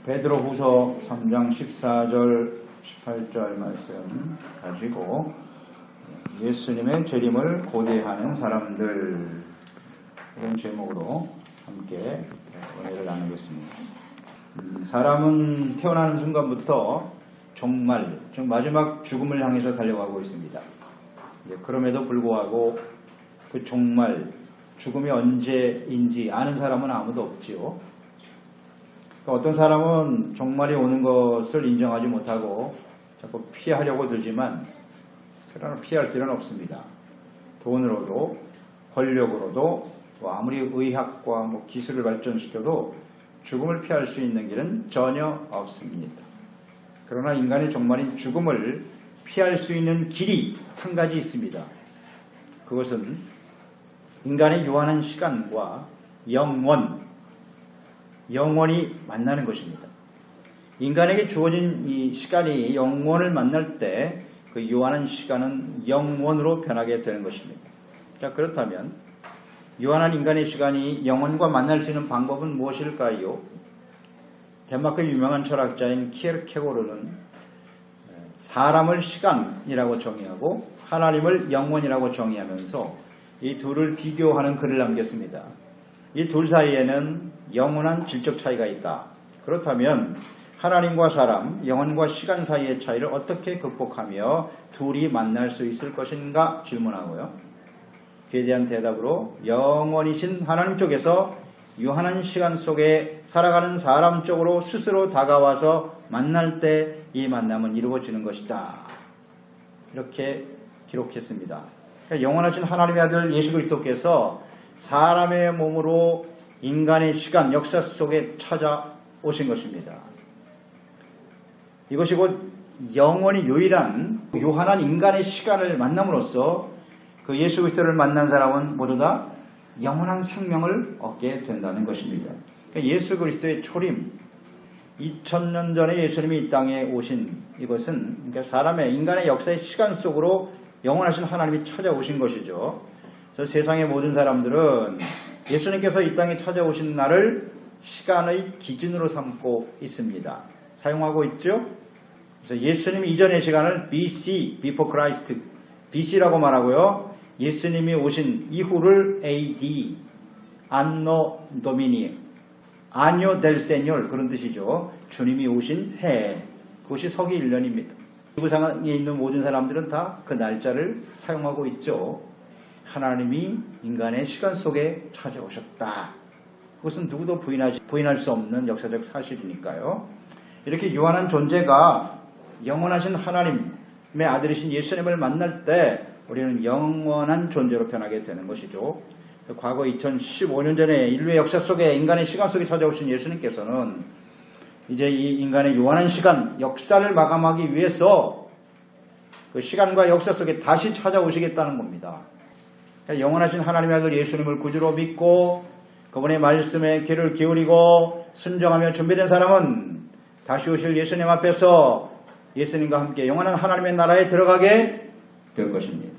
베드로후서 3장 14절 18절 말씀 가지고 예수님의 재림을 고대하는 사람들 이런 제목으로 함께 은혜를 나누겠습니다. 사람은 태어나는 순간부터 정말 마지막 죽음을 향해서 달려가고 있습니다. 그럼에도 불구하고 그 정말 죽음이 언제인지 아는 사람은 아무도 없지요. 어떤 사람은 종말이 오는 것을 인정하지 못하고 자꾸 피하려고 들지만 그러나 피할 길은 없습니다. 돈으로도 권력으로도 아무리 의학과 기술을 발전시켜도 죽음을 피할 수 있는 길은 전혀 없습니다. 그러나 인간의 종말인 죽음을 피할 수 있는 길이 한 가지 있습니다. 그것은 인간의 유한한 시간과 영원히 만나는 것입니다. 인간에게 주어진 이 시간이 영원을 만날 때 그 유한한 시간은 영원으로 변하게 되는 것입니다. 자, 그렇다면 유한한 인간의 시간이 영원과 만날 수 있는 방법은 무엇일까요? 덴마크 유명한 철학자인 키에르케고르는 사람을 시간이라고 정의하고 하나님을 영원이라고 정의하면서 이 둘을 비교하는 글을 남겼습니다. 이 둘 사이에는 영원한 질적 차이가 있다. 그렇다면 하나님과 사람, 영혼과 시간 사이의 차이를 어떻게 극복하며 둘이 만날 수 있을 것인가 질문하고요. 그에 대한 대답으로 영원이신 하나님 쪽에서 유한한 시간 속에 살아가는 사람 쪽으로 스스로 다가와서 만날 때 이 만남은 이루어지는 것이다. 이렇게 기록했습니다. 그러니까 영원하신 하나님의 아들 예수 그리스도께서 사람의 몸으로 인간의 시간, 역사 속에 찾아오신 것입니다. 이것이 곧 영원히 유한한 인간의 시간을 만남으로써 그 예수 그리스도를 만난 사람은 모두 다 영원한 생명을 얻게 된다는 것입니다. 그러니까 예수 그리스도의 초림, 2000년 전에 예수님이 이 땅에 오신 이것은 그러니까 인간의 역사의 시간 속으로 영원하신 하나님이 찾아오신 것이죠. 그래서 세상의 모든 사람들은 예수님께서 이 땅에 찾아오신 날을 시간의 기준으로 삼고 있습니다. 사용하고 있죠. 그래서 예수님이 이전의 시간을 BC, Before Christ, BC라고 말하고요. 예수님이 오신 이후를 AD, Anno Domini, Año del Señor 그런 뜻이죠. 주님이 오신 해, 그것이 서기 1년입니다. 지구상에 있는 모든 사람들은 다 그 날짜를 사용하고 있죠. 하나님이 인간의 시간 속에 찾아오셨다. 그것은 누구도 부인할 수 없는 역사적 사실이니까요. 이렇게 유한한 존재가 영원하신 하나님의 아들이신 예수님을 만날 때 우리는 영원한 존재로 변하게 되는 것이죠. 과거 2015년 전에 인류의 역사 속에 인간의 시간 속에 찾아오신 예수님께서는 이제 이 인간의 유한한 시간, 역사를 마감하기 위해서 그 시간과 역사 속에 다시 찾아오시겠다는 겁니다. 영원하신 하나님의 아들 예수님을 구주로 믿고 그분의 말씀에 귀를 기울이고 순종하며 준비된 사람은 다시 오실 예수님 앞에서 예수님과 함께 영원한 하나님의 나라에 들어가게 될 것입니다.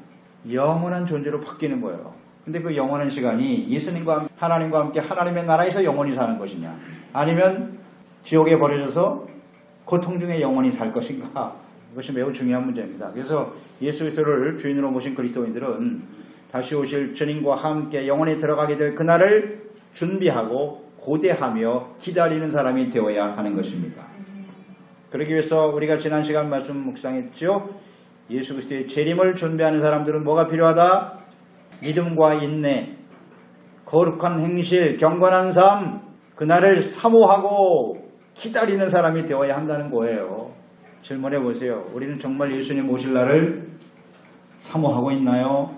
영원한 존재로 바뀌는 거예요. 근데 그 영원한 시간이 예수님과 하나님과 함께 하나님의 나라에서 영원히 사는 것이냐, 아니면 지옥에 버려져서 고통 중에 영원히 살 것인가, 이것이 매우 중요한 문제입니다. 그래서 예수 그리스도를 주인으로 모신 그리스도인들은 다시 오실 주님과 함께 영원히 들어가게 될 그날을 준비하고 고대하며 기다리는 사람이 되어야 하는 것입니다. 그러기 위해서 우리가 지난 시간 말씀 묵상했죠. 예수 그리스도의 재림을 준비하는 사람들은 뭐가 필요하다? 믿음과 인내, 거룩한 행실, 경건한 삶, 그날을 사모하고 기다리는 사람이 되어야 한다는 거예요. 질문해 보세요. 우리는 정말 예수님 오실 날을 사모하고 있나요?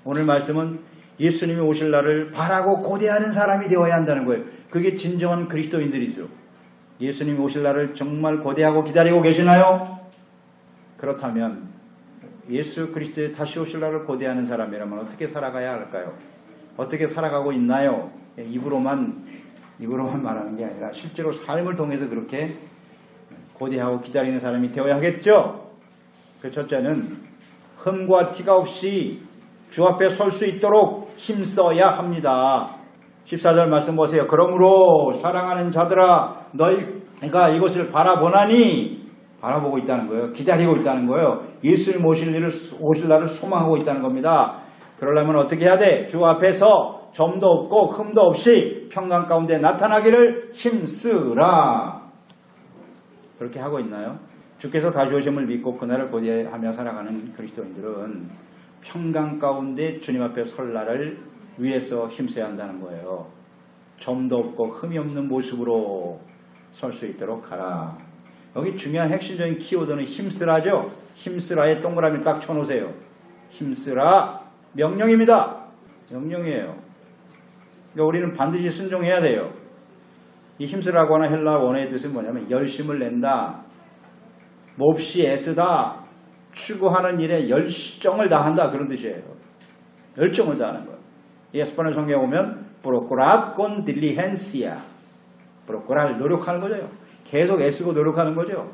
오늘 말씀은 예수님이 오실 날을 바라고 고대하는 사람이 되어야 한다는 거예요. 그게 진정한 그리스도인들이죠. 예수님이 오실 날을 정말 고대하고 기다리고 계시나요? 그렇다면 예수 그리스도의 다시 오실 날을 고대하는 사람이라면 어떻게 살아가야 할까요? 어떻게 살아가고 있나요? 입으로만 말하는 게 아니라 실제로 삶을 통해서 그렇게 고대하고 기다리는 사람이 되어야 하겠죠? 그 첫째는 흠과 티가 없이 주 앞에 설 수 있도록 힘써야 합니다. 14절 말씀 보세요. 그러므로 사랑하는 자들아 너희가 이것을 바라보고 있다는 거예요. 기다리고 있다는 거예요. 예수님 오실 날을 소망하고 있다는 겁니다. 그러려면 어떻게 해야 돼? 주 앞에서 점도 없고 흠도 없이 평강 가운데 나타나기를 힘쓰라. 그렇게 하고 있나요? 주께서 다시 오심을 믿고 그날을 고대하며 살아가는 그리스도인들은 평강 가운데 주님 앞에 설 날을 위해서 힘써야 한다는 거예요. 점도 없고 흠이 없는 모습으로 설 수 있도록 하라. 여기 중요한 핵심적인 키워드는 힘쓰라죠. 힘쓰라에 동그라미 딱 쳐놓으세요. 힘쓰라 명령입니다. 명령이에요. 그러니까 우리는 반드시 순종해야 돼요. 이 힘쓰라고 하는 헬라 원어의 뜻은 뭐냐면 열심을 낸다, 몹시 애쓰다, 추구하는 일에 열정을 다한다, 그런 뜻이에요. 열정을 다하는 거예요. 이 에스파뇰 성경에 보면 procurar con diligencia, procurar 노력하는 거죠. 계속 애쓰고 노력하는 거죠.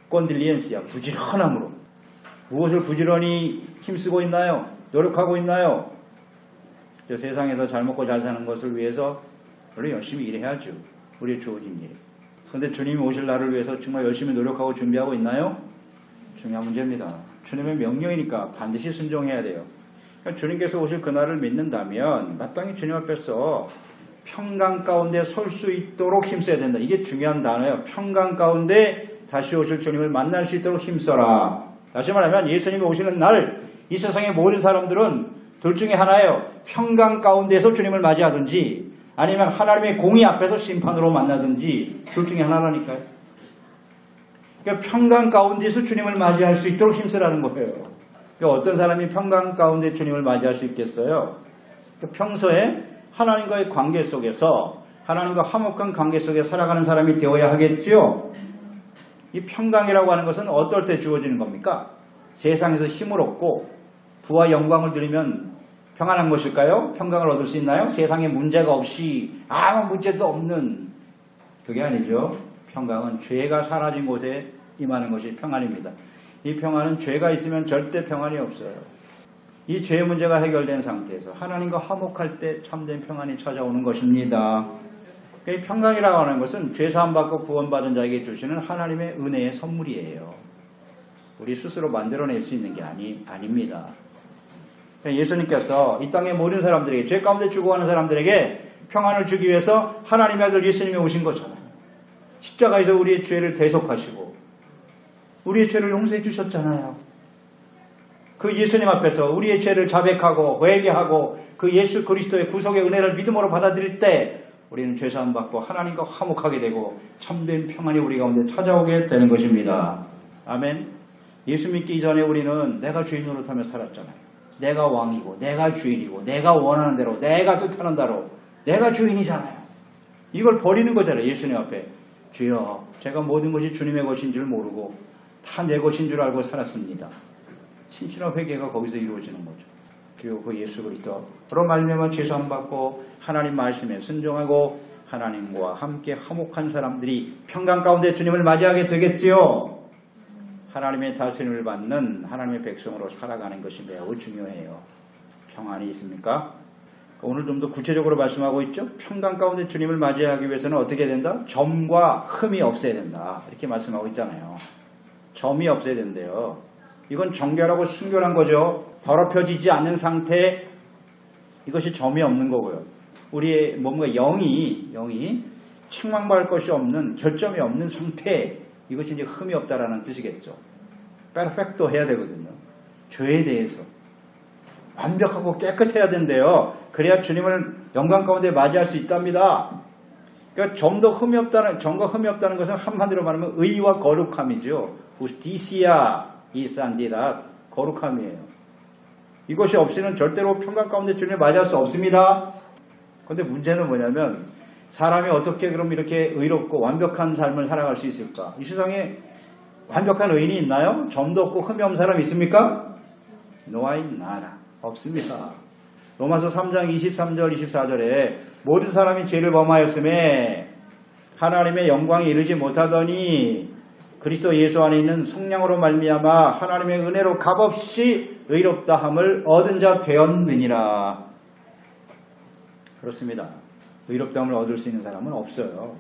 con diligencia, 부지런함으로. 무엇을 부지런히 힘쓰고 있나요? 노력하고 있나요? 세상에서 잘 먹고 잘 사는 것을 위해서 우리 열심히 일해야죠. 우리의 주어진 일. 그런데 주님이 오실 날을 위해서 정말 열심히 노력하고 준비하고 있나요? 중요한 문제입니다. 주님의 명령이니까 반드시 순종해야 돼요. 그러니까 주님께서 오실 그날을 믿는다면 마땅히 주님 앞에서 평강 가운데 설 수 있도록 힘써야 된다. 이게 중요한 단어예요. 평강 가운데 다시 오실 주님을 만날 수 있도록 힘써라. 다시 말하면 예수님이 오시는 날 이 세상의 모든 사람들은 둘 중에 하나예요. 평강 가운데서 주님을 맞이하든지 아니면 하나님의 공의 앞에서 심판으로 만나든지 둘 중에 하나라니까요. 그러니까 평강 가운데서 주님을 맞이할 수 있도록 힘쓰라는 거예요. 그러니까 어떤 사람이 평강 가운데 주님을 맞이할 수 있겠어요? 그러니까 평소에 하나님과의 관계 속에서 하나님과 화목한 관계 속에 살아가는 사람이 되어야 하겠지요. 이 평강이라고 하는 것은 어떨 때 주어지는 겁니까? 세상에서 힘을 얻고 부와 영광을 누리면 평안한 것일까요? 평강을 얻을 수 있나요? 세상에 문제가 없이 아무 문제도 없는, 그게 아니죠. 평강은 죄가 사라진 곳에 임하는 것이 평안입니다. 이 평안은 죄가 있으면 절대 평안이 없어요. 이 죄의 문제가 해결된 상태에서 하나님과 화목할 때 참된 평안이 찾아오는 것입니다. 이 평강이라고 하는 것은 죄사함 받고 구원받은 자에게 주시는 하나님의 은혜의 선물이에요. 우리 스스로 만들어낼 수 있는 게 아닙니다. 예수님께서 이 땅의 모든 사람들에게, 죄 가운데 죽어가는 사람들에게 평안을 주기 위해서 하나님의 아들 예수님이 오신 거잖아요. 십자가에서 우리의 죄를 대속하시고 우리의 죄를 용서해 주셨잖아요. 그 예수님 앞에서 우리의 죄를 자백하고 회개하고 그 예수 그리스도의 구속의 은혜를 믿음으로 받아들일 때 우리는 죄사함 받고 하나님과 화목하게 되고 참된 평안이 우리 가운데 찾아오게 되는 것입니다. 아멘. 예수 믿기 이전에 우리는 내가 주인 노릇하며 살았잖아요. 내가 왕이고 내가 주인이고 내가 원하는 대로 내가 뜻하는 대로 내가 주인이잖아요. 이걸 버리는 거잖아요. 예수님 앞에. 주여, 제가 모든 것이 주님의 것인 줄 모르고 다 내 것인 줄 알고 살았습니다. 신실한 회개가 거기서 이루어지는 거죠. 그리고 그 예수 그리스도로 말미암아 죄사함 받고 하나님 말씀에 순종하고 하나님과 함께 화목한 사람들이 평강 가운데 주님을 맞이하게 되겠지요. 하나님의 다스림을 받는 하나님의 백성으로 살아가는 것이 매우 중요해요. 평안이 있습니까? 오늘 좀 더 구체적으로 말씀하고 있죠. 평강 가운데 주님을 맞이하기 위해서는 어떻게 된다? 점과 흠이 없어야 된다. 이렇게 말씀하고 있잖아요. 점이 없어야 된대요. 이건 정결하고 순결한 거죠. 더럽혀지지 않는 상태, 이것이 점이 없는 거고요. 우리의 뭔가 영이 책망받을 것이 없는, 결점이 없는 상태, 이것이 이제 흠이 없다라는 뜻이겠죠. 페르펙토 해야 되거든요. 죄에 대해서 완벽하고 깨끗해야 된대요. 그래야 주님을 영광 가운데 맞이할 수 있답니다. 그러니까 점과 흠이 없다는 것은 한마디로 말하면 의와 거룩함이죠. justicia y santidad, 거룩함이에요. 이것이 없이는 절대로 평강 가운데 주님을 맞이할 수 없습니다. 그런데 문제는 뭐냐면 사람이 어떻게 그럼 이렇게 의롭고 완벽한 삶을 살아갈 수 있을까? 이 세상에 완벽한 의인이 있나요? 점도 없고 흠이 없는 사람이 있습니까? No hay nada. 없습니다. 로마서 3장 23절 24절에 모든 사람이 죄를 범하였음에 하나님의 영광에 이르지 못하더니 그리스도 예수 안에 있는 성령으로 말미암아 하나님의 은혜로 값없이 의롭다함을 얻은 자 되었느니라. 그렇습니다. 의롭다함을 얻을 수 있는 사람은 없어요.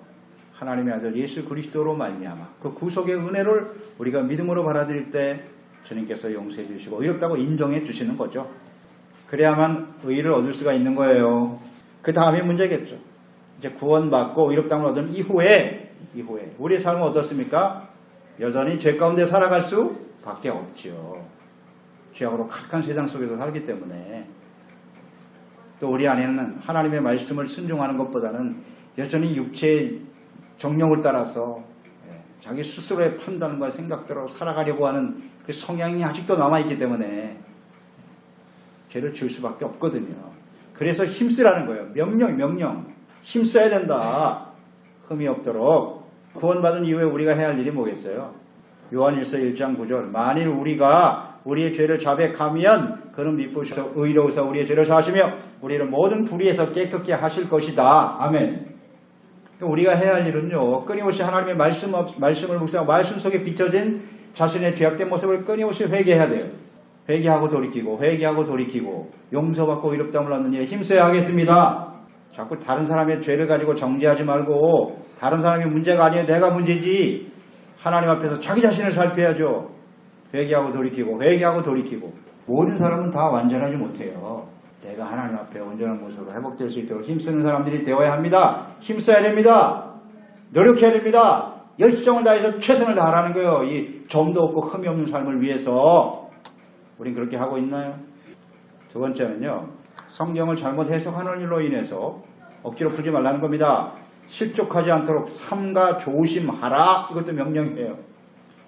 하나님의 아들 예수 그리스도로 말미암아 그 구속의 은혜를 우리가 믿음으로 받아들일 때 주님께서 용서해 주시고 의롭다고 인정해 주시는 거죠. 그래야만 의를 얻을 수가 있는 거예요. 그 다음에 문제겠죠. 이제 구원받고 의롭다함을 얻은 이후에 우리의 삶은 어떻습니까? 여전히 죄 가운데 살아갈 수밖에 없죠. 죄악으로 가득한 세상 속에서 살기 때문에 또 우리 안에는 하나님의 말씀을 순종하는 것보다는 여전히 육체의 정욕을 따라서 자기 스스로의 판단과 생각대로 살아가려고 하는 그 성향이 아직도 남아있기 때문에 죄를 지을 수밖에 없거든요. 그래서 힘쓰라는 거예요. 명령. 힘써야 된다. 흠이 없도록. 구원받은 이후에 우리가 해야 할 일이 뭐겠어요? 요한일서 1장 9절 만일 우리가 우리의 죄를 자백하면 그는 미쁘셔서 의로우사 우리의 죄를 사하시며 우리를 모든 불의에서 깨끗게 하실 것이다. 아멘. 우리가 해야 할 일은요. 끊임없이 하나님의 말씀을 묵상하고 말씀 속에 비춰진 자신의 죄악된 모습을 끊임없이 회개해야 돼요. 회개하고 돌이키고 용서받고 의롭다함을 얻는 일에 힘써야 하겠습니다. 자꾸 다른 사람의 죄를 가지고 정죄하지 말고 다른 사람이 문제가 아니에요. 내가 문제지. 하나님 앞에서 자기 자신을 살펴야죠. 회개하고 돌이키고 모든 사람은 다 완전하지 못해요. 내가 하나님 앞에 온전한 모습으로 회복될 수 있도록 힘쓰는 사람들이 되어야 합니다. 힘써야 됩니다. 노력해야 됩니다. 열정을 다해서 최선을 다하라는 거예요. 이 점도 없고 흠이 없는 삶을 위해서. 우린 그렇게 하고 있나요? 두 번째는요. 성경을 잘못 해석하는 일로 인해서 억지로 풀지 말라는 겁니다. 실족하지 않도록 삼가 조심하라. 이것도 명령이에요.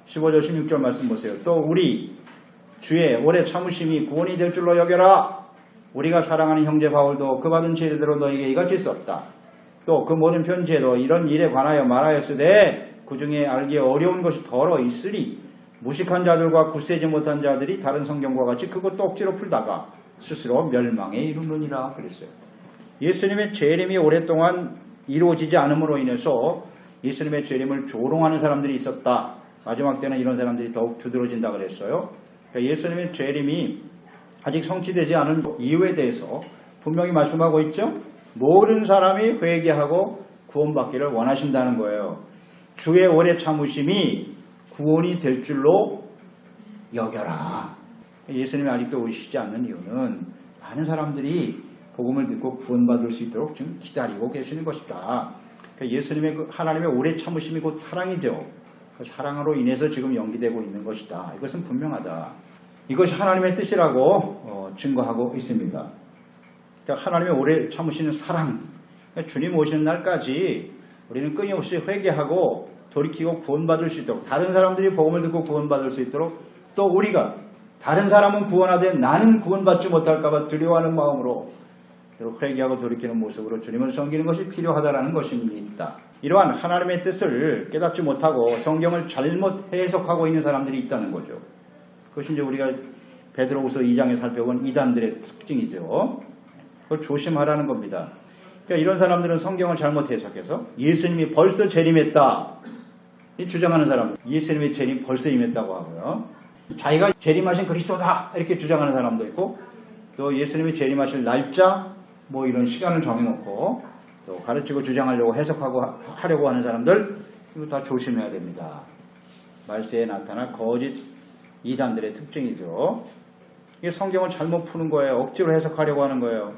15절 16절 말씀 보세요. 또 우리 주의 오래 참으심이 구원이 될 줄로 여겨라. 우리가 사랑하는 형제 바울도 그 받은 죄대로 너에게 이같이 썼다. 또 그 모든 편지에도 이런 일에 관하여 말하였으되 그 중에 알기 어려운 것이 더러 있으리 무식한 자들과 굳세지 못한 자들이 다른 성경과 같이 그것도 억지로 풀다가 스스로 멸망에 이르느니라 그랬어요. 예수님의 재림이 오랫동안 이루어지지 않음으로 인해서 예수님의 재림을 조롱하는 사람들이 있었다. 마지막 때는 이런 사람들이 더욱 두드러진다 그랬어요. 그러니까 예수님의 재림이 아직 성취되지 않은 이유에 대해서 분명히 말씀하고 있죠. 모든 사람이 회개하고 구원받기를 원하신다는 거예요. 주의 오래 참으심이 구원이 될 줄로 여겨라. 예수님이 아직도 오시지 않는 이유는 많은 사람들이 복음을 듣고 구원받을 수 있도록 지금 기다리고 계시는 것이다. 그러니까 예수님의 하나님의 오래 참으심이 곧 사랑이죠. 그 사랑으로 인해서 지금 연기되고 있는 것이다. 이것은 분명하다. 이것이 하나님의 뜻이라고 증거하고 있습니다. 그러니까 하나님의 오래 참으시는 사랑. 그러니까 주님 오시는 날까지 우리는 끊임없이 회개하고 돌이키고 구원받을 수 있도록 다른 사람들이 복음을 듣고 구원받을 수 있도록 또 우리가 다른 사람은 구원하되 나는 구원받지 못할까 봐 두려워하는 마음으로 회개하고 돌이키는 모습으로 주님을 섬기는 것이 필요하다라는 것입니다. 이러한 하나님의 뜻을 깨닫지 못하고 성경을 잘못 해석하고 있는 사람들이 있다는 거죠. 그것이 이제 우리가 베드로후서 2장에 살펴본 이단들의 특징이죠. 그걸 조심하라는 겁니다. 그러니까 이런 사람들은 성경을 잘못 해석해서 예수님이 벌써 재림했다. 이 주장하는 사람, 예수님의 재림 벌써 임했다고 하고요. 자기가 재림하신 그리스도다 이렇게 주장하는 사람도 있고 또 예수님이 재림하실 날짜 뭐 이런 시간을 정해놓고 또 가르치고 주장하려고 해석하고 하려고 하는 사람들 이거 다 조심해야 됩니다. 말세에 나타날 거짓 이단들의 특징이죠. 이게 성경을 잘못 푸는 거예요. 억지로 해석하려고 하는 거예요.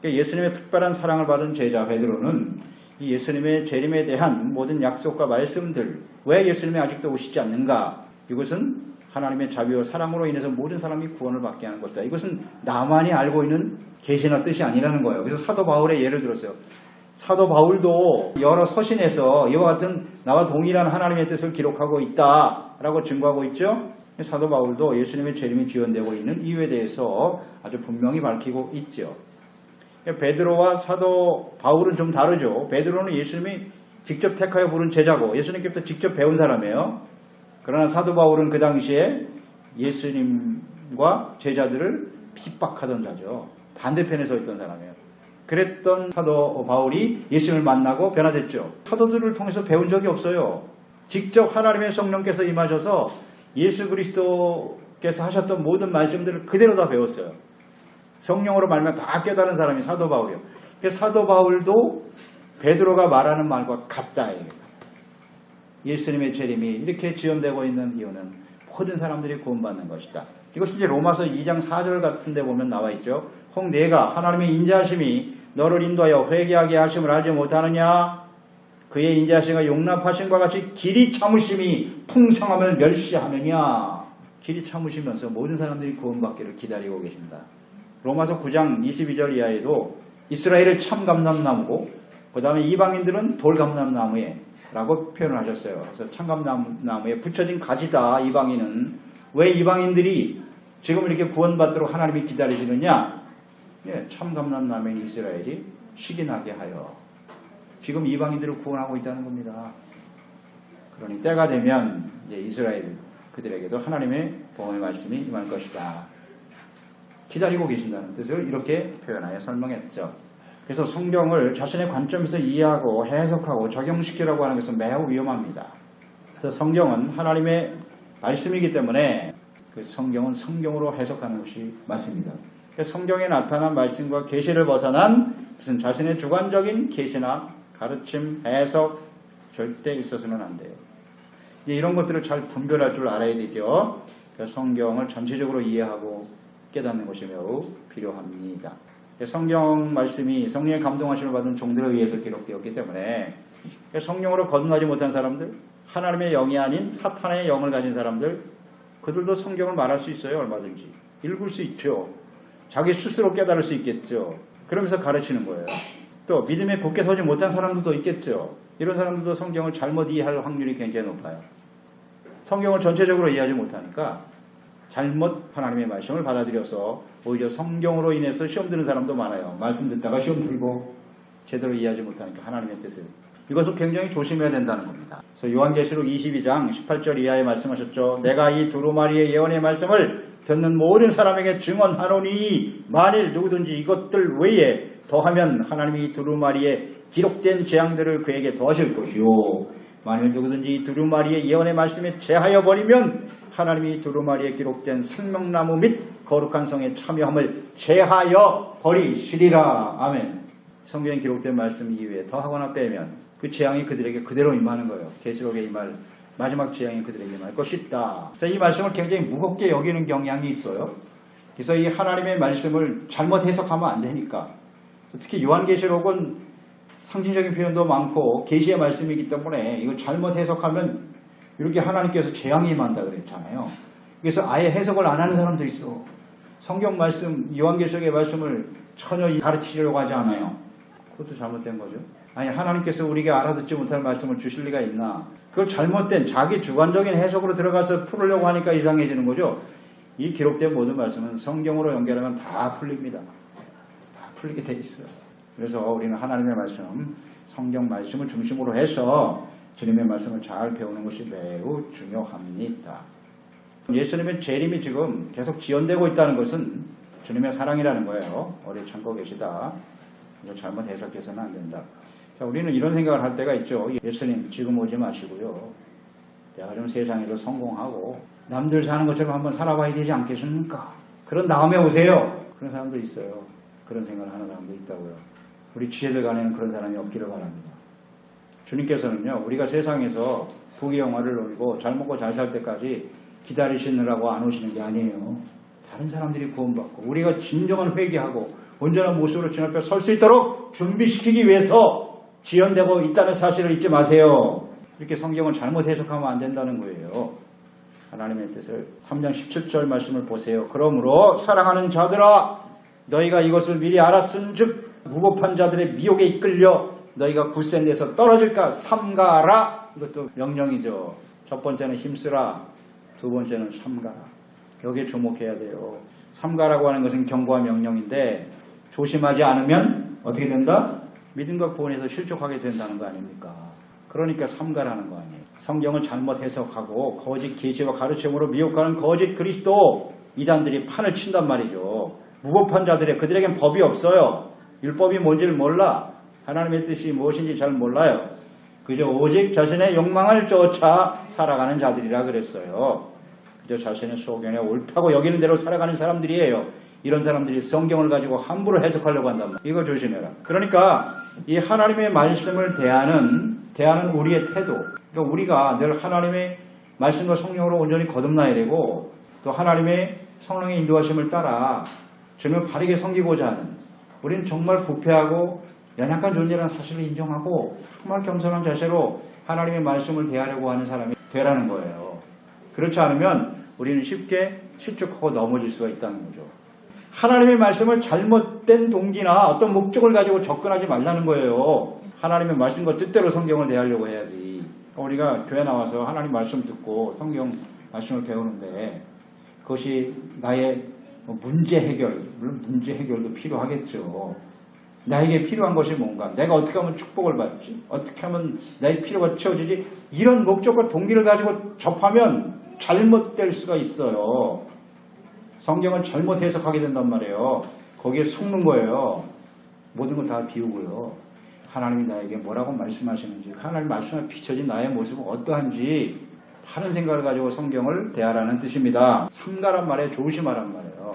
그러니까 예수님의 특별한 사랑을 받은 제자 베드로는 이 예수님의 재림에 대한 모든 약속과 말씀들 왜 예수님이 아직도 오시지 않는가? 이것은 하나님의 자비와 사랑으로 인해서 모든 사람이 구원을 받게 하는 것이다. 이것은 나만이 알고 있는 계시나 뜻이 아니라는 거예요. 그래서 사도 바울의 예를 들었어요. 사도 바울도 여러 서신에서 이와 같은 나와 동일한 하나님의 뜻을 기록하고 있다라고 증거하고 있죠. 사도 바울도 예수님의 재림이 지연되고 있는 이유에 대해서 아주 분명히 밝히고 있죠. 베드로와 사도 바울은 좀 다르죠. 베드로는 예수님이 직접 택하여 부른 제자고 예수님께부터 직접 배운 사람이에요. 그러나 사도 바울은 그 당시에 예수님과 제자들을 핍박하던 자죠. 반대편에 서 있던 사람이에요. 그랬던 사도 바울이 예수님을 만나고 변화됐죠. 사도들을 통해서 배운 적이 없어요. 직접 하나님의 성령께서 임하셔서 예수 그리스도께서 하셨던 모든 말씀들을 그대로 다 배웠어요. 성령으로 말하면 다 깨달은 사람이 사도 바울이에요. 사도 바울도 베드로가 말하는 말과 같다. 예수님의 재림이 이렇게 지연되고 있는 이유는 모든 사람들이 구원받는 것이다. 이것이 이제 로마서 2장 4절 같은 데 보면 나와 있죠. 혹 내가 하나님의 인자하심이 너를 인도하여 회개하게 하심을 알지 못하느냐? 그의 인자하심과 용납하심과 같이 길이 참으심이 풍성함을 멸시하느냐? 길이 참으시면서 모든 사람들이 구원받기를 기다리고 계신다. 로마서 9장 22절 이하에도 이스라엘을 참감람나무고 그 다음에 이방인들은 돌감람나무에 라고 표현을 하셨어요. 그래서 참감나무에 붙여진 가지다. 이방인은. 왜 이방인들이 지금 이렇게 구원받도록 하나님이 기다리시느냐? 참감람나무인 이스라엘이 시기나게 하여 지금 이방인들을 구원하고 있다는 겁니다. 그러니 때가 되면 이제 이스라엘 그들에게도 하나님의 복음의 말씀이 임할 것이다. 기다리고 계신다는 뜻을 이렇게 표현하여 설명했죠. 그래서 성경을 자신의 관점에서 이해하고 해석하고 적용시키려고 하는 것은 매우 위험합니다. 그래서 성경은 하나님의 말씀이기 때문에 그 성경은 성경으로 해석하는 것이 맞습니다. 성경에 나타난 말씀과 계시를 벗어난 무슨 자신의 주관적인 계시나 가르침, 해석 절대 있어서는 안 돼요. 이런 것들을 잘 분별할 줄 알아야 되죠. 성경을 전체적으로 이해하고 깨닫는 것이 매우 필요합니다. 성경 말씀이 성령의 감동하심을 받은 종들에 의해서 기록되었기 때문에 성령으로 거듭나지 못한 사람들, 하나님의 영이 아닌 사탄의 영을 가진 사람들, 그들도 성경을 말할 수 있어요. 얼마든지. 읽을 수 있죠. 자기 스스로 깨달을 수 있겠죠. 그러면서 가르치는 거예요. 또 믿음에 굳게 서지 못한 사람들도 있겠죠. 이런 사람들도 성경을 잘못 이해할 확률이 굉장히 높아요. 성경을 전체적으로 이해하지 못하니까 잘못 하나님의 말씀을 받아들여서 오히려 성경으로 인해서 시험 드는 사람도 많아요. 말씀 듣다가 시험 들고 제대로 이해하지 못하니까 하나님의 뜻을. 이것을 굉장히 조심해야 된다는 겁니다. 그래서 요한계시록 22장 18절 이하에 말씀하셨죠. 내가 이 두루마리의 예언의 말씀을 듣는 모든 사람에게 증언하노니 만일 누구든지 이것들 외에 더하면 하나님이 이 두루마리에 기록된 재앙들을 그에게 더하실 것이요. 만일 누구든지 이 두루마리의 예언의 말씀에 제하여 버리면 하나님이 이 두루마리에 기록된 생명나무 및 거룩한 성에 참여함을 제하여 버리시리라. 아멘. 성경에 기록된 말씀 이외에 더하거나 빼면 그 재앙이 그들에게 그대로 임하는 거예요. 계시록에 임할 마지막 재앙이 그들에게 임할 것이다. 이 말씀을 굉장히 무겁게 여기는 경향이 있어요. 그래서 이 하나님의 말씀을 잘못 해석하면 안 되니까. 특히 요한계시록은 상징적인 표현도 많고 계시의 말씀이기 때문에 이걸 잘못 해석하면 이렇게 하나님께서 재앙이 임한다 그랬잖아요. 그래서 아예 해석을 안 하는 사람도 있어. 성경 말씀, 요한계시록의 말씀을 전혀 가르치려고 하지 않아요. 그것도 잘못된 거죠. 아니 하나님께서 우리가 알아듣지 못할 말씀을 주실 리가 있나. 그걸 잘못된 자기 주관적인 해석으로 들어가서 풀으려고 하니까 이상해지는 거죠. 이 기록된 모든 말씀은 성경으로 연결하면 다 풀립니다. 다 풀리게 돼 있어요. 그래서 우리는 하나님의 말씀, 성경 말씀을 중심으로 해서 주님의 말씀을 잘 배우는 것이 매우 중요합니다. 예수님의 재림이 지금 계속 지연되고 있다는 것은 주님의 사랑이라는 거예요. 오래 참고 계시다. 이거 잘못 해석해서는 안 된다. 자, 우리는 이런 생각을 할 때가 있죠. 예수님 지금 오지 마시고요. 내가 좀 세상에서 성공하고 남들 사는 것처럼 한번 살아봐야 되지 않겠습니까? 그런 다음에 오세요. 그런 사람도 있어요. 그런 생각을 하는 사람도 있다고요. 우리 지혜들 간에는 그런 사람이 없기를 바랍니다. 주님께서는요. 우리가 세상에서 부귀 영화를 누리고 잘 먹고 잘 살 때까지 기다리시느라고 안 오시는 게 아니에요. 다른 사람들이 구원받고 우리가 진정한 회개하고 온전한 모습으로 주님 앞에 설 수 있도록 준비시키기 위해서 지연되고 있다는 사실을 잊지 마세요. 이렇게 성경을 잘못 해석하면 안 된다는 거예요. 하나님의 뜻을 3장 17절 말씀을 보세요. 그러므로 사랑하는 자들아 너희가 이것을 미리 알았은즉 무법한 자들의 미혹에 이끌려 너희가 굳센 데서 떨어질까 삼가라. 이것도 명령이죠. 첫 번째는 힘쓰라. 두 번째는 삼가라. 여기에 주목해야 돼요. 삼가라고 하는 것은 경고와 명령인데 조심하지 않으면 어떻게 된다? 믿음과 구원에서 실족하게 된다는 거 아닙니까? 그러니까 삼가라는 거 아니에요. 성경을 잘못 해석하고 거짓 계시와 가르침으로 미혹하는 거짓 그리스도 이단들이 판을 친단 말이죠. 무법한 자들의 그들에겐 법이 없어요. 율법이 뭔지를 몰라. 하나님의 뜻이 무엇인지 잘 몰라요. 그저 오직 자신의 욕망을 쫓아 살아가는 자들이라 그랬어요. 그저 자신의 소견에 옳다고 여기는 대로 살아가는 사람들이에요. 이런 사람들이 성경을 가지고 함부로 해석하려고 한단 말이야. 이거 조심해라. 그러니까 이 하나님의 말씀을 대하는 우리의 태도. 그러니까 우리가 늘 하나님의 말씀과 성령으로 온전히 거듭나야 되고 또 하나님의 성령의 인도하심을 따라 주님을 바르게 섬기고자 하는 우리는 정말 부패하고 연약한 존재라는 사실을 인정하고 정말 겸손한 자세로 하나님의 말씀을 대하려고 하는 사람이 되라는 거예요. 그렇지 않으면 우리는 쉽게 실족하고 넘어질 수가 있다는 거죠. 하나님의 말씀을 잘못된 동기나 어떤 목적을 가지고 접근하지 말라는 거예요. 하나님의 말씀과 뜻대로 성경을 대하려고 해야지. 우리가 교회 나와서 하나님 말씀 듣고 성경 말씀을 배우는데 그것이 나의 문제 해결, 물론 문제 해결도 필요하겠죠. 나에게 필요한 것이 뭔가, 내가 어떻게 하면 축복을 받지, 어떻게 하면 나의 필요가 채워지지, 이런 목적과 동기를 가지고 접하면 잘못될 수가 있어요. 성경을 잘못 해석하게 된단 말이에요. 거기에 속는 거예요. 모든 걸 다 비우고요. 하나님이 나에게 뭐라고 말씀하시는지, 하나님 말씀에 비춰진 나의 모습은 어떠한지 다른 생각을 가지고 성경을 대하라는 뜻입니다. 삼가란 말에 조심하란 말이에요.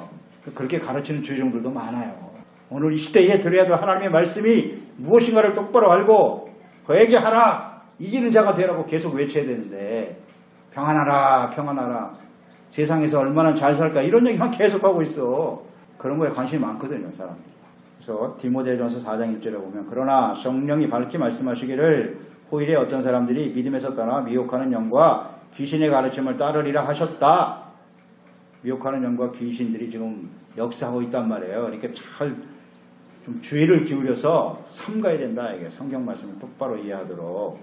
그렇게 가르치는 주의종들도 많아요. 오늘 이 시대에 들어야 될 하나님의 말씀이 무엇인가를 똑바로 알고 그에게 하라, 이기는 자가 되라고 계속 외쳐야 되는데 평안하라 평안하라, 세상에서 얼마나 잘 살까, 이런 얘기만 계속하고 있어. 그런 거에 관심이 많거든요, 사람들이. 그래서 디모데전서 4장 1절에 보면 그러나 성령이 밝히 말씀하시기를 후일에 어떤 사람들이 믿음에서 떠나 미혹하는 영과 귀신의 가르침을 따르리라 하셨다. 미혹하는 영과 귀신들이 지금 역사하고 있단 말이에요. 그러니까 잘 좀 주의를 기울여서 삼가야 된다. 이게 성경 말씀을 똑바로 이해하도록.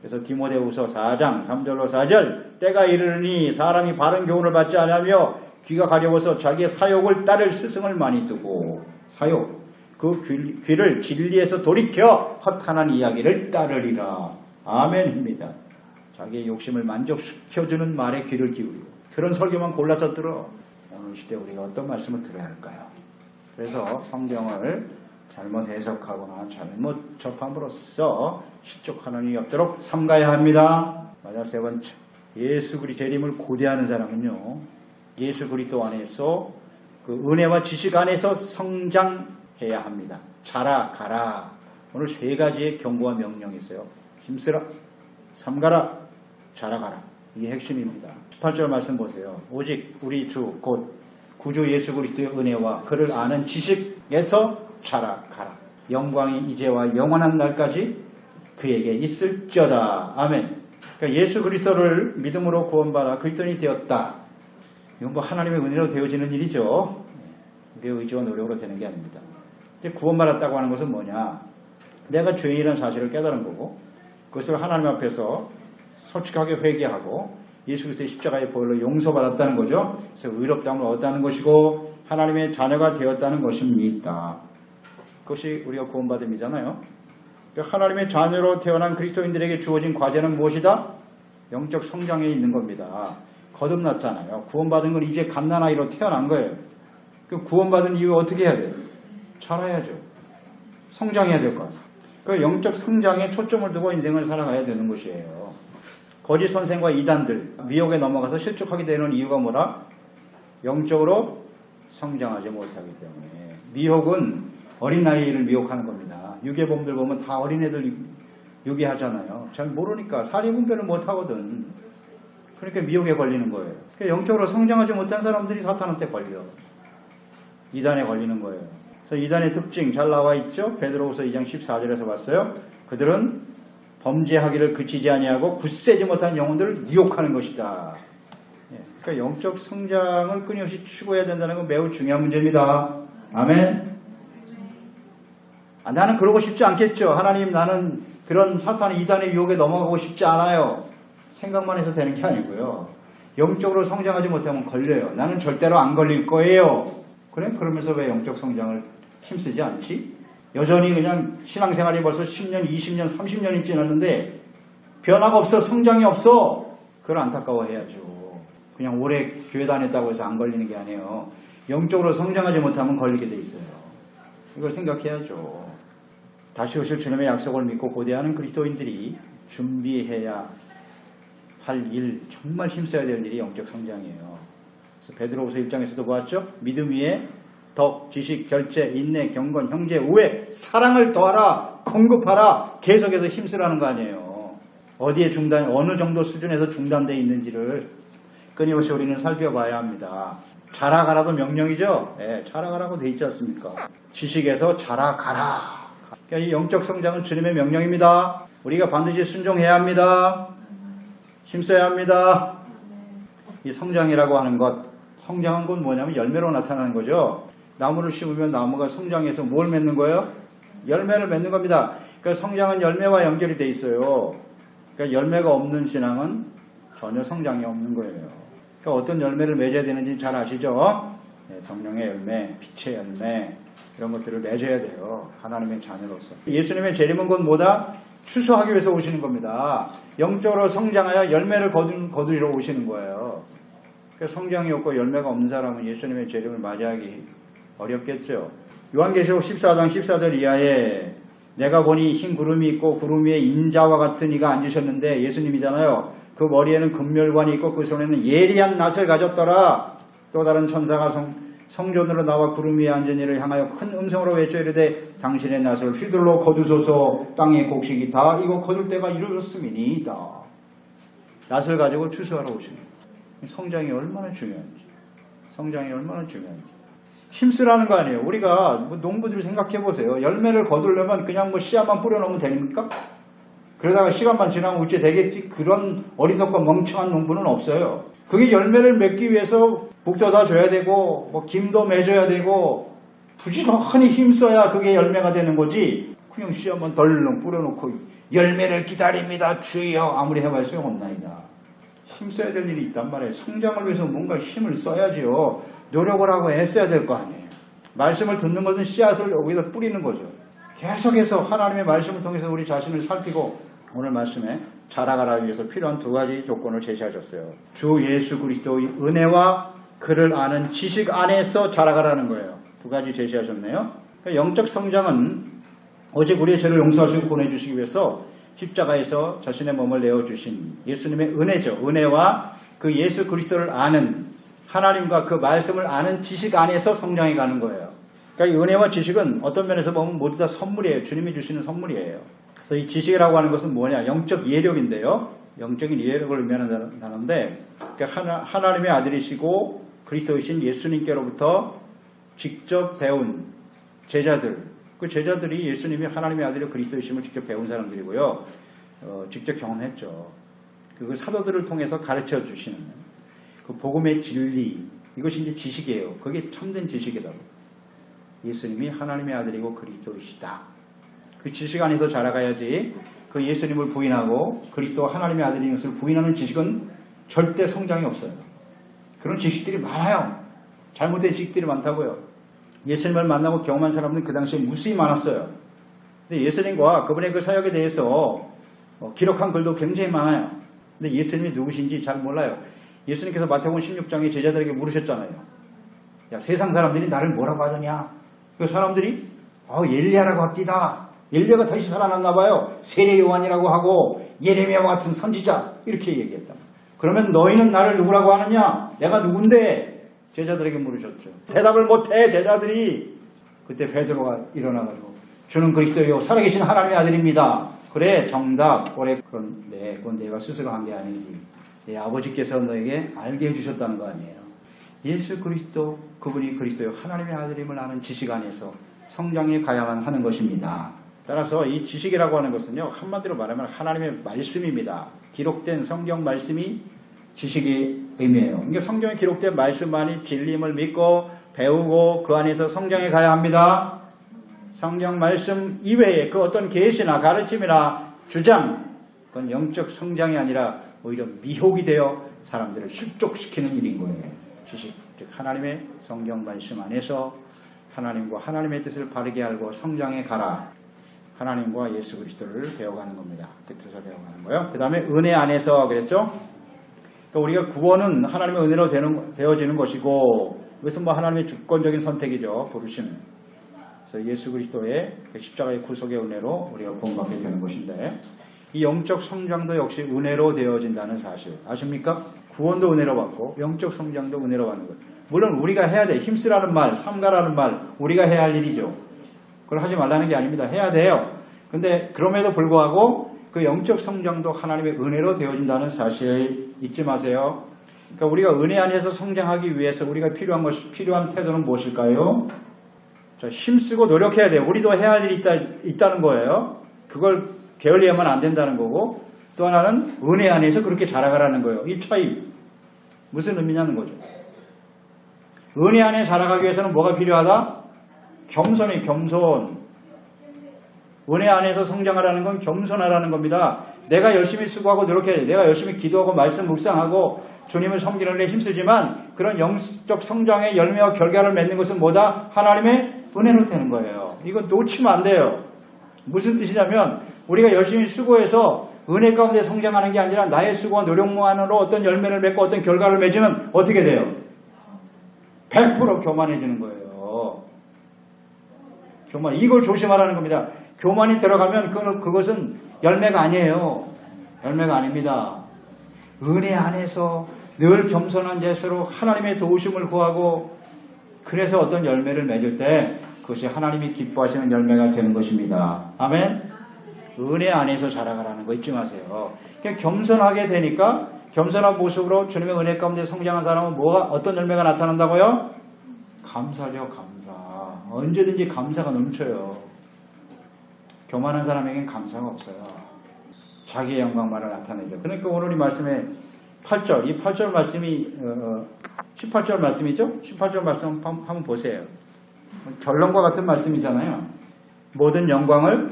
그래서 디모데후서 4장 3절로 4절, 때가 이르니 사람이 바른 교훈을 받지 않으며 귀가 가려워서 자기의 사욕을 따를 스승을 많이 두고, 사욕, 그 귀를 진리에서 돌이켜 허탄한 이야기를 따르리라. 아멘입니다. 자기의 욕심을 만족시켜주는 말에 귀를 기울이고 그런 설교만 골라서 들어. 오늘 시대 우리가 어떤 말씀을 들어야 할까요? 그래서 성경을 잘못 해석하거나 잘못 접함으로써 실족하는 일이 없도록 삼가야 합니다. 마지막 세 번째, 예수 그리스도의 재림을 고대하는 사람은요, 예수 그리스도 안에서 그 은혜와 지식 안에서 성장해야 합니다. 자라가라. 오늘 세 가지의 경고와 명령이 있어요. 힘쓰라, 삼가라, 자라가라. 이게 핵심입니다. 18절 말씀 보세요. 오직 우리 주 곧 구주 예수 그리스도의 은혜와 그를 아는 지식에서 자라가라. 영광이 이제와 영원한 날까지 그에게 있을지어다. 아멘. 그러니까 예수 그리스도를 믿음으로 구원받아 그리스도인이 되었다. 이건 뭐 하나님의 은혜로 되어지는 일이죠. 우리의 의지와 노력으로 되는 게 아닙니다. 구원받았다고 하는 것은 뭐냐? 내가 죄인이라는 사실을 깨달은 거고 그것을 하나님 앞에서 솔직하게 회개하고 예수 그리스도의 십자가의 보혈로 용서받았다는 거죠. 그래서 의롭다함을 얻었다는 것이고 하나님의 자녀가 되었다는 것입니다. 그것이 우리가 구원받음이잖아요. 하나님의 자녀로 태어난 그리스도인들에게 주어진 과제는 무엇이다? 영적 성장에 있는 겁니다. 거듭났잖아요. 구원받은 건 이제 갓난아이로 태어난 거예요. 그 구원받은 이후 어떻게 해야 돼요? 자라야죠. 성장해야 될 것 같아요. 그 영적 성장에 초점을 두고 인생을 살아가야 되는 것이에요. 거짓 선생과 이단들, 미혹에 넘어가서 실족하게 되는 이유가 뭐라? 영적으로 성장하지 못하기 때문에. 미혹은 어린아이를 미혹하는 겁니다. 유괴범들 보면 다 어린애들 유괴하잖아요. 잘 모르니까 사리분별을 못하거든. 그러니까 미혹에 걸리는 거예요. 그러니까 영적으로 성장하지 못한 사람들이 사탄한테 걸려. 이단에 걸리는 거예요. 그래서 이단의 특징 잘 나와 있죠. 베드로후서 2장 14절에서 봤어요. 그들은 범죄하기를 그치지 아니하고 굳세지 못한 영혼들을 유혹하는 것이다. 그러니까 영적 성장을 끊임없이 추구해야 된다는 건 매우 중요한 문제입니다. 아멘. 나는 그러고 싶지 않겠죠. 하나님, 나는 그런 사탄의 이단의 유혹에 넘어가고 싶지 않아요. 생각만 해서 되는 게 아니고요. 영적으로 성장하지 못하면 걸려요. 나는 절대로 안 걸릴 거예요. 그래? 그러면서 왜 영적 성장을 힘쓰지 않지? 여전히 그냥 신앙생활이 벌써 10년, 20년, 30년이 지났는데 변화가 없어, 성장이 없어. 그걸 안타까워해야죠. 그냥 오래 교회 다녔다고 해서 안 걸리는 게 아니에요. 영적으로 성장하지 못하면 걸리게 돼 있어요. 이걸 생각해야죠. 다시 오실 주님의 약속을 믿고 고대하는 그리스도인들이 준비해야 할 일, 정말 힘써야 될 일이 영적 성장이에요. 그래서 베드로후서 1장에서도 보았죠. 믿음 위에 덕, 지식, 절제, 인내, 경건, 형제, 우애, 사랑을 더하라, 공급하라, 계속해서 힘쓰라는 거 아니에요. 어디에 어느 정도 수준에서 중단되어 있는지를 끊임없이 우리는 살펴봐야 합니다. 자라가라도 명령이죠. 네, 자라가라고 돼 있지 않습니까? 지식에서 자라가라. 그러니까 이 영적 성장은 주님의 명령입니다. 우리가 반드시 순종해야 합니다. 힘써야 합니다. 이 성장이라고 하는 것, 성장한 건 뭐냐면 열매로 나타나는 거죠. 나무를 심으면 나무가 성장해서 뭘 맺는 거예요? 열매를 맺는 겁니다. 그러니까 성장은 열매와 연결이 돼 있어요. 그러니까 열매가 없는 신앙은 전혀 성장이 없는 거예요. 그러니까 어떤 열매를 맺어야 되는지 잘 아시죠? 네, 성령의 열매, 빛의 열매 이런 것들을 맺어야 돼요. 하나님의 자녀로서. 예수님의 재림은 곧 뭐다? 추수하기 위해서 오시는 겁니다. 영적으로 성장하여 열매를 거두리러 오시는 거예요. 그러니까 성장이 없고 열매가 없는 사람은 예수님의 재림을 맞이하기 어렵겠죠. 요한계시록 14장 14절 이하에 내가 보니 흰 구름이 있고 구름 위에 인자와 같은 이가 앉으셨는데 예수님이잖아요. 그 머리에는 금멸관이 있고 그 손에는 예리한 낫을 가졌더라. 또 다른 천사가 성전으로 나와 구름 위에 앉은 이를 향하여 큰 음성으로 외쳐 이르되 당신의 낫을 휘둘러 거두소서. 땅의 곡식이 다 이거 거둘 때가 이르렀음이니이다. 낫을 가지고 추수하러 오시는 성장이 얼마나 중요한지. 성장이 얼마나 중요한지. 힘쓰라는 거 아니에요. 우리가 농부들 생각해 보세요. 열매를 거두려면 그냥 씨앗만 뿌려놓으면 됩니까? 그러다가 시간만 지나면 어째 되겠지. 그런 어리석고 멍청한 농부는 없어요. 그게 열매를 맺기 위해서 복도 다 줘야 되고 김도 맺어야 되고 부지런히 힘써야 그게 열매가 되는 거지. 그냥 씨앗만 덜렁 뿌려놓고 열매를 기다립니다. 주여 아무리 해봐야 소용없나이다. 힘써야 될 일이 있단 말이에요. 성장을 위해서 뭔가 힘을 써야지요. 노력을 하고 애써야 될 거 아니에요. 말씀을 듣는 것은 씨앗을 여기다 뿌리는 거죠. 계속해서 하나님의 말씀을 통해서 우리 자신을 살피고 오늘 말씀에 자라가라 위해서 필요한 두 가지 조건을 제시하셨어요. 주 예수 그리스도의 은혜와 그를 아는 지식 안에서 자라가라는 거예요. 두 가지 제시하셨네요. 그러니까 영적 성장은 오직 우리의 죄를 용서하시고 보내주시기 위해서 십자가에서 자신의 몸을 내어주신 예수님의 은혜죠. 은혜와 그 예수 그리스도를 아는 하나님과 그 말씀을 아는 지식 안에서 성장해 가는 거예요. 그러니까 이 은혜와 지식은 어떤 면에서 보면 모두 다 선물이에요. 주님이 주시는 선물이에요. 그래서 이 지식이라고 하는 것은 뭐냐? 영적 이해력인데요. 영적인 이해력을 의미하는 단어인데 그러니까 하나님의 아들이시고 그리스도이신 예수님께로부터 직접 배운 제자들, 그 제자들이 예수님이 하나님의 아들이 그리스도이심을 직접 배운 사람들이고요. 직접 경험했죠. 그 사도들을 통해서 가르쳐 주시는 그 복음의 진리, 이것이 이제 지식이에요. 그게 참된 지식이라고. 예수님이 하나님의 아들이고 그리스도이시다. 그 지식 안에서 자라가야지 그 예수님을 부인하고 그리스도가 하나님의 아들인 것을 부인하는 지식은 절대 성장이 없어요. 그런 지식들이 많아요. 잘못된 지식들이 많다고요. 예수님을 만나고 경험한 사람들은 그 당시에 무수히 많았어요. 근데 예수님과 그분의 그 사역에 대해서 기록한 글도 굉장히 많아요. 근데 예수님이 누구신지 잘 몰라요. 예수님께서 마태복음 16장에 제자들에게 물으셨잖아요. 야, 세상 사람들이 나를 뭐라고 하더냐? 그 사람들이 엘리야라고 합디다. 엘리야가 다시 살아났나 봐요. 세례 요한이라고 하고 예레미야와 같은 선지자 이렇게 얘기했다. 그러면 너희는 나를 누구라고 하느냐? 내가 누군데? 제자들에게 물으셨죠. 대답을 못해 제자들이. 그때 베드로가 일어나가지고 주는 그리스도요 살아계신 하나님의 아들입니다. 그래 정답. 그래 그건 내가 스스로 한 게 아니지. 내 아버지께서 너에게 알게 해주셨다는 거 아니에요. 예수 그리스도 그분이 그리스도요 하나님의 아들임을 아는 지식 안에서 성장해 가야만 하는 것입니다. 따라서 이 지식이라고 하는 것은요 한마디로 말하면 하나님의 말씀입니다. 기록된 성경 말씀이 지식의 의미예요. 그러니까 성경에 기록된 말씀만이 진리임을 믿고 배우고 그 안에서 성장해 가야 합니다. 성경 말씀 이외에 그 어떤 계시나 가르침이나 주장, 그건 영적 성장이 아니라 오히려 미혹이 되어 사람들을 실족시키는 일인 거예요. 지식, 즉 하나님의 성경 말씀 안에서 하나님과 하나님의 뜻을 바르게 알고 성장해 가라. 하나님과 예수 그리스도를 배워가는 겁니다. 그 뜻을 배워가는 거예요. 그 다음에 은혜 안에서 그랬죠. 그러니까 우리가 구원은 하나님의 은혜로 되어지는 것이고 이것은 하나님의 주권적인 선택이죠. 부르심. 그래서 예수 그리스도의 십자가의 구속의 은혜로 우리가 구원받게 되는 것인데 이 영적 성장도 역시 은혜로 되어진다는 사실 아십니까? 구원도 은혜로 받고 영적 성장도 은혜로 받는 거예요. 물론 우리가 해야 돼. 힘쓰라는 말, 삼가라는 말 우리가 해야 할 일이죠. 그걸 하지 말라는 게 아닙니다. 해야 돼요. 근데 그럼에도 불구하고 그 영적 성장도 하나님의 은혜로 되어진다는 사실 잊지 마세요. 그러니까 우리가 은혜 안에서 성장하기 위해서 우리가 필요한 태도는 무엇일까요? 자, 힘쓰고 노력해야 돼요. 우리도 해야 할 일이 있다는 거예요. 그걸 게을리하면 안 된다는 거고, 또 하나는 은혜 안에서 그렇게 자라가라는 거예요. 이 차이 무슨 의미냐는 거죠. 은혜 안에 자라가기 위해서는 뭐가 필요하다? 겸손이 겸손. 은혜 안에서 성장하라는 건 겸손하라는 겁니다. 내가 열심히 수고하고 노력해야 돼. 내가 열심히 기도하고 말씀 묵상하고 주님을 섬기는 데 힘쓰지만 그런 영적 성장의 열매와 결과를 맺는 것은 뭐다? 하나님의 은혜로 되는 거예요. 이거 놓치면 안 돼요. 무슨 뜻이냐면 우리가 열심히 수고해서 은혜 가운데 성장하는 게 아니라 나의 수고와 노력만으로 어떤 열매를 맺고 어떤 결과를 맺으면 어떻게 돼요? 100% 교만해지는 거예요. 교만. 이걸 조심하라는 겁니다. 교만이 들어가면 그것은 열매가 아니에요. 열매가 아닙니다. 은혜 안에서 늘 겸손한 자세로 하나님의 도우심을 구하고 그래서 어떤 열매를 맺을 때 그것이 하나님이 기뻐하시는 열매가 되는 것입니다. 아멘. 은혜 안에서 자라가라는 거 잊지 마세요. 그러니까 겸손하게 되니까 겸손한 모습으로 주님의 은혜 가운데 성장한 사람은 어떤 열매가 나타난다고요? 감사죠. 감사. 언제든지 감사가 넘쳐요. 교만한 사람에겐 감사가 없어요. 자기의 영광만을 나타내죠. 그러니까 오늘 이 말씀의 8절, 이 8절 말씀이 18절 말씀이죠? 18절 말씀 한번 보세요. 결론과 같은 말씀이잖아요. 모든 영광을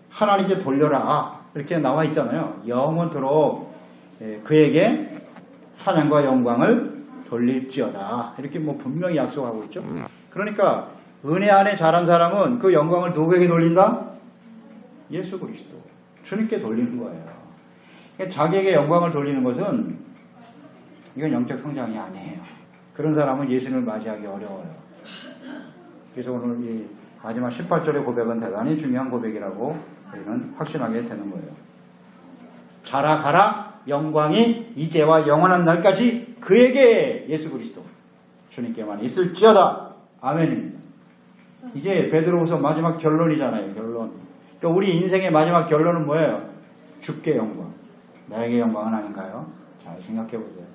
하나님께 돌려라. 이렇게 나와 있잖아요. 영원토록 그에게 찬양과 영광을 돌릴지어다. 이렇게 분명히 약속하고 있죠. 그러니까 은혜 안에 자란 사람은 그 영광을 누구에게 돌린다? 예수 그리스도. 주님께 돌리는 거예요. 그러니까 자기에게 영광을 돌리는 것은 이건 영적 성장이 아니에요. 그런 사람은 예수님을 맞이하기 어려워요. 그래서 오늘 이 마지막 18절의 고백은 대단히 중요한 고백이라고 우리는 확신하게 되는 거예요. 자라가라 영광이 이제와 영원한 날까지 그에게 예수 그리스도 주님께만 있을지어다. 아멘입니다. 이게 베드로후서 마지막 결론이잖아요. 결론. 그러니까 우리 인생의 마지막 결론은 뭐예요? 주께 영광. 나에게 영광은 아닌가요? 잘 생각해 보세요.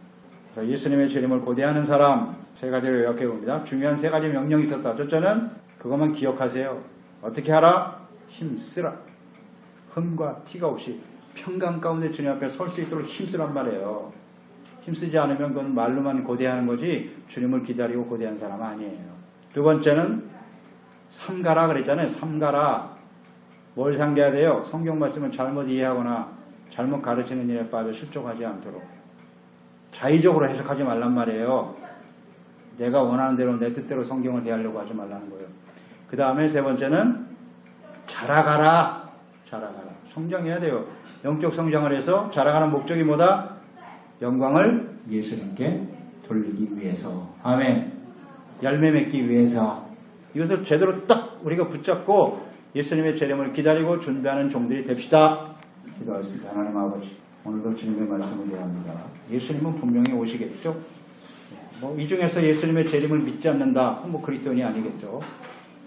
예수님의 재림을 고대하는 사람 세 가지를 요약해 봅니다. 중요한 세 가지 명령이 있었다. 첫째는 그것만 기억하세요. 어떻게 하라? 힘쓰라. 흠과 티가 없이 평강 가운데 주님 앞에 설 수 있도록 힘쓰란 말이에요. 힘쓰지 않으면 그건 말로만 고대하는 거지 주님을 기다리고 고대하는 사람은 아니에요. 두 번째는 삼가라 그랬잖아요. 삼가라. 뭘 삼가야 돼요? 성경 말씀을 잘못 이해하거나 잘못 가르치는 일에 빠져 실족하지 않도록 자의적으로 해석하지 말란 말이에요. 내가 원하는 대로 내 뜻대로 성경을 대하려고 하지 말라는 거예요. 그 다음에 세 번째는 자라가라. 자라가라. 성장해야 돼요. 영적 성장을 해서 자라가는 목적이 뭐다? 영광을 예수님께 돌리기 위해서. 아멘. 열매 맺기 위해서. 이것을 제대로 딱 우리가 붙잡고 예수님의 재림을 기다리고 준비하는 종들이 됩시다. 기도하겠습니다. 하나님 아버지, 오늘도 주님의 말씀을 대합니다. 예수님은 분명히 오시겠죠? 이 중에서 예수님의 재림을 믿지 않는다. 그리스도인이 아니겠죠.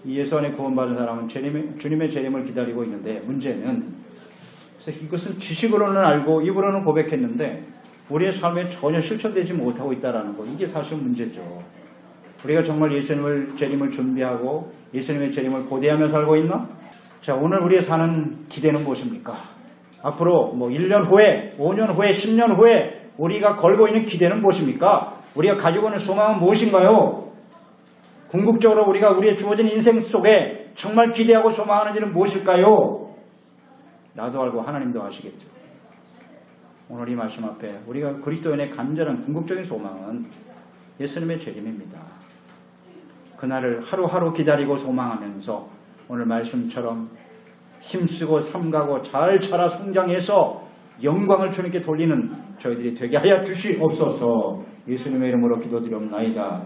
이 예수 안에 구원받은 사람은 주님의 재림을 기다리고 있는데 문제는 그래서 이것은 지식으로는 알고 입으로는 고백했는데 우리의 삶에 전혀 실천되지 못하고 있다는 것. 이게 사실 문제죠. 우리가 정말 예수님의 재림을 준비하고 예수님의 재림을 고대하며 살고 있나? 자, 오늘 우리의 사는 기대는 무엇입니까? 앞으로 1년 후에, 5년 후에, 10년 후에 우리가 걸고 있는 기대는 무엇입니까? 우리가 가지고 있는 소망은 무엇인가요? 궁극적으로 우리가 우리의 주어진 인생 속에 정말 기대하고 소망하는 일은 무엇일까요? 나도 알고 하나님도 아시겠죠. 오늘 이 말씀 앞에 우리가 그리스도인의 간절한 궁극적인 소망은 예수님의 재림입니다. 그날을 하루하루 기다리고 소망하면서 오늘 말씀처럼 힘쓰고 삼가고 잘 자라 성장해서 영광을 주님께 돌리는 저희들이 되게 하여 주시옵소서. 예수님의 이름으로 기도드리옵나이다.